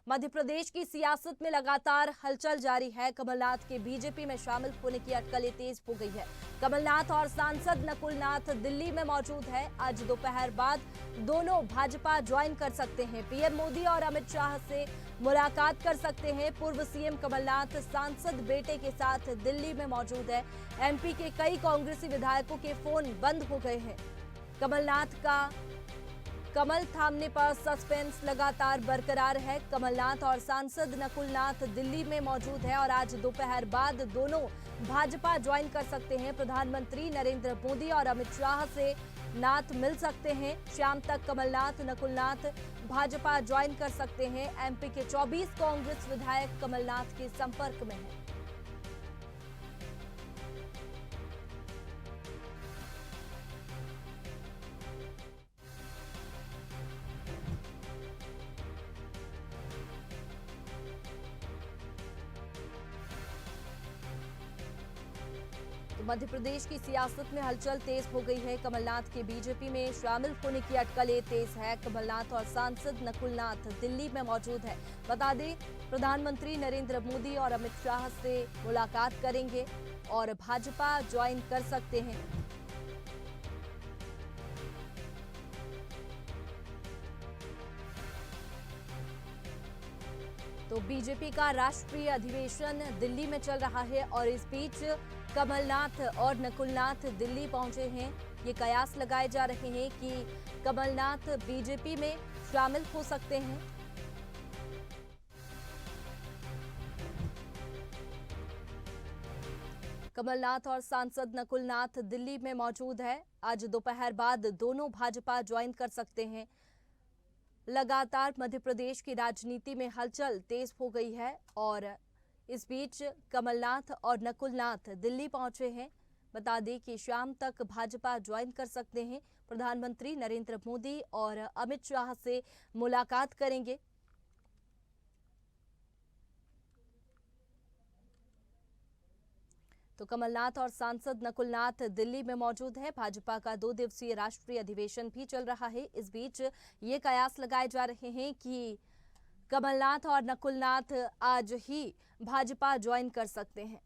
मध्य प्रदेश की सियासत में लगातार हलचल जारी है। कमलनाथ के बीजेपी में शामिल होने की अटकलें तेज हो गई है। कमलनाथ और सांसद नकुल नाथ दिल्ली में मौजूद है। आज दोपहर बाद दोनों भाजपा ज्वाइन कर सकते हैं। पीएम मोदी और अमित शाह से मुलाकात कर सकते हैं। पूर्व सीएम कमलनाथ सांसद बेटे के साथ दिल्ली में मौजूद है। एमपी के कई कांग्रेसी विधायकों के फोन बंद हो गए हैं। कमलनाथ का कमल थामने पर सस्पेंस लगातार बरकरार है। कमलनाथ और सांसद नकुल नाथ दिल्ली में मौजूद है और आज दोपहर बाद दोनों भाजपा ज्वाइन कर सकते हैं। प्रधानमंत्री नरेंद्र मोदी और अमित शाह से नाथ मिल सकते हैं। शाम तक कमलनाथ नकुल नाथ भाजपा ज्वाइन कर सकते हैं। एमपी के 24 कांग्रेस विधायक कमलनाथ के संपर्क में हैं। मध्य प्रदेश की सियासत में हलचल तेज हो गई है। कमलनाथ के बीजेपी में शामिल होने की अटकलें तेज है। कमलनाथ और सांसद नकुल नाथ दिल्ली में मौजूद है। बता दें, प्रधानमंत्री नरेंद्र मोदी और अमित शाह से मुलाकात करेंगे और भाजपा ज्वाइन कर सकते हैं। तो बीजेपी का राष्ट्रीय अधिवेशन दिल्ली में चल रहा है और इस बीच कमलनाथ और नकुलनाथ दिल्ली पहुंचे हैं। ये कयास लगाए जा रहे हैं कि कमलनाथ बीजेपी में शामिल हो सकते हैं। कमलनाथ और सांसद नकुलनाथ दिल्ली में मौजूद है। आज दोपहर बाद दोनों भाजपा ज्वाइन कर सकते हैं। लगातार मध्य प्रदेश की राजनीति में हलचल तेज हो गई है और इस बीच कमलनाथ और नकुलनाथ दिल्ली पहुंचे हैं। बता दें कि शाम तक भाजपा ज्वाइन कर सकते हैं। प्रधानमंत्री नरेंद्र मोदी और अमित शाह से मुलाकात करेंगे। तो कमलनाथ और सांसद नकुलनाथ दिल्ली में मौजूद है। भाजपा का 2 दिवसीय राष्ट्रीय अधिवेशन भी चल रहा है। इस बीच ये कयास लगाए जा रहे हैं कि कमलनाथ और नकुलनाथ आज ही भाजपा ज्वाइन कर सकते हैं।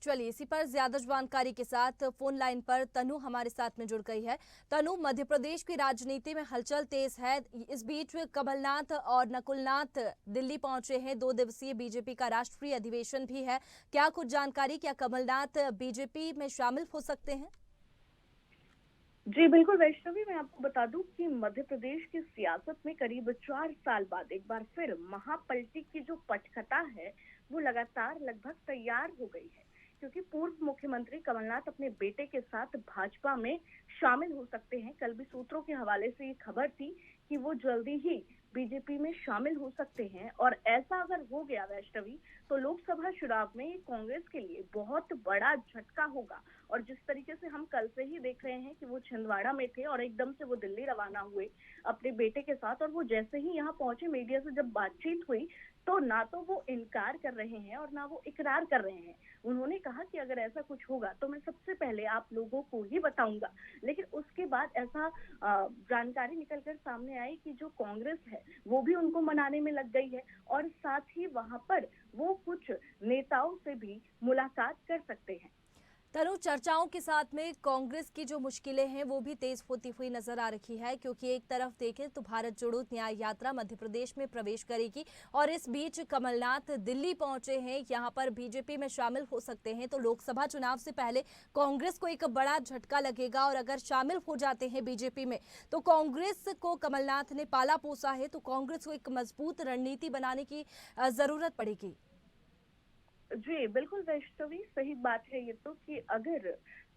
चलिए, इसी पर ज्यादा जानकारी के साथ फोन लाइन पर तनु हमारे साथ में जुड़ गई है। तनु, मध्य प्रदेश की राजनीति में हलचल तेज है। इस बीच कमलनाथ और नकुलनाथ दिल्ली पहुंचे हैं। 2 दिवसीय बीजेपी का राष्ट्रीय अधिवेशन भी है। क्या कुछ जानकारी, क्या कमलनाथ बीजेपी में शामिल हो सकते हैं? जी बिल्कुल वैष्णवी, मैं आपको बता दूं कि मध्य प्रदेश की सियासत में करीब 4 साल बाद एक बार फिर महापलटी की जो पटकथा है वो लगातार लगभग तैयार हो गई है, क्योंकि पूर्व मुख्यमंत्री कमलनाथ अपने बेटे के साथ भाजपा में शामिल हो सकते हैं। कल भी सूत्रों के हवाले से ये खबर थी कि वो जल्दी ही बीजेपी में शामिल हो सकते हैं और ऐसा अगर हो गया वैष्णवी, तो लोकसभा चुनाव में कांग्रेस के लिए बहुत बड़ा झटका होगा। और जिस तरीके से हम कल से ही देख रहे हैं कि वो छिंदवाड़ा में थे और एकदम से वो दिल्ली रवाना हुए अपने बेटे के साथ, और वो जैसे ही यहाँ पहुंचे मीडिया से जब बातचीत हुई तो ना तो वो इनकार कर रहे हैं और ना वो इकरार कर रहे हैं। उन्होंने कहा कि अगर ऐसा कुछ होगा तो मैं सबसे पहले आप लोगों को ही बताऊंगा। लेकिन उसके बाद ऐसा जानकारी निकलकर सामने आई कि जो कांग्रेस है वो भी उनको मनाने में लग गई है और साथ ही वहां पर वो कुछ नेताओं से भी मुलाकात कर सकते हैं। तनु, चर्चाओं के साथ में कांग्रेस की जो मुश्किलें हैं वो भी तेज होती हुई नजर आ रही है, क्योंकि एक तरफ देखें तो भारत जोड़ो न्याय यात्रा मध्य प्रदेश में प्रवेश करेगी और इस बीच कमलनाथ दिल्ली पहुंचे हैं। यहां पर बीजेपी में शामिल हो सकते हैं। तो लोकसभा चुनाव से पहले कांग्रेस को एक बड़ा झटका लगेगा और अगर शामिल हो जाते हैं बीजेपी में तो कांग्रेस को कमलनाथ ने पाला पोसा है, तो कांग्रेस को एक मजबूत रणनीति बनाने की जरूरत पड़ेगी। जी बिल्कुल वैष्णवी, सही बात है ये तो कि अगर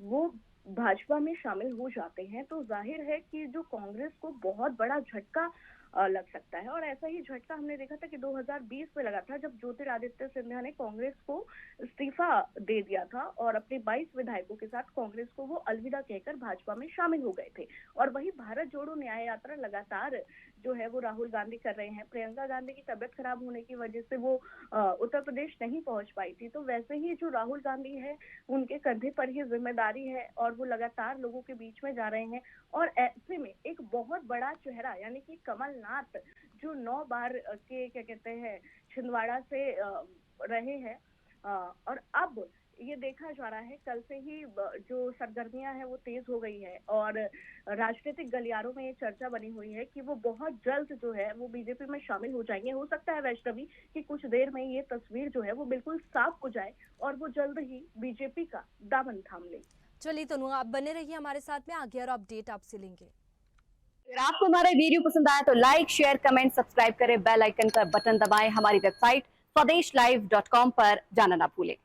वो भाजपा में शामिल हो जाते हैं तो जाहिर है कि जो कांग्रेस को बहुत बड़ा झटका लग सकता है। और ऐसा ही झटका हमने देखा था कि 2020 में लगा था, जब ज्योतिरादित्य सिंधिया ने कांग्रेस को इस्तीफा दे दिया था और अपने 22 विधायकों के साथ कांग्रेस को वो अलविदा कहकर भाजपा में शामिल हो गए थे। और वही भारत जोड़ो न्याय यात्रा लगातार जो है वो राहुल गांधी कर रहे हैं। प्रियंका गांधी की तबियत खराब होने की वजह से वो उत्तर प्रदेश नहीं पहुंच पाई थी, तो वैसे ही जो राहुल गांधी है उनके कंधे पर ही जिम्मेदारी है और वो लगातार लोगों के बीच में जा रहे हैं। और ऐसे में एक बहुत बड़ा चेहरा यानी कि कमलनाथ, जो 9 बार के क्या कहते हैं छिंदवाड़ा से रहे हैं, और अब ये देखा जा रहा है कल से ही जो सरगर्मियां हैं वो तेज हो गई है और राजनीतिक गलियारों में ये चर्चा बनी हुई है कि वो बहुत जल्द जो है वो बीजेपी में शामिल हो जाएंगे। हो सकता है वैष्णवी कि कुछ देर में ये तस्वीर जो है वो बिल्कुल साफ हो जाए और वो जल्द ही बीजेपी का दामन थाम ले। चलिए तनु, आप बने रहिए हमारे साथ में, आगे और अपडेट आपसे लेंगे। अगर आपको हमारा वीडियो पसंद आया तो लाइक, शेयर, कमेंट, सब्सक्राइब करें, बेल आइकन का बटन दबाएं। हमारी वेबसाइट swadesh live.com पर जाना ना भूलें।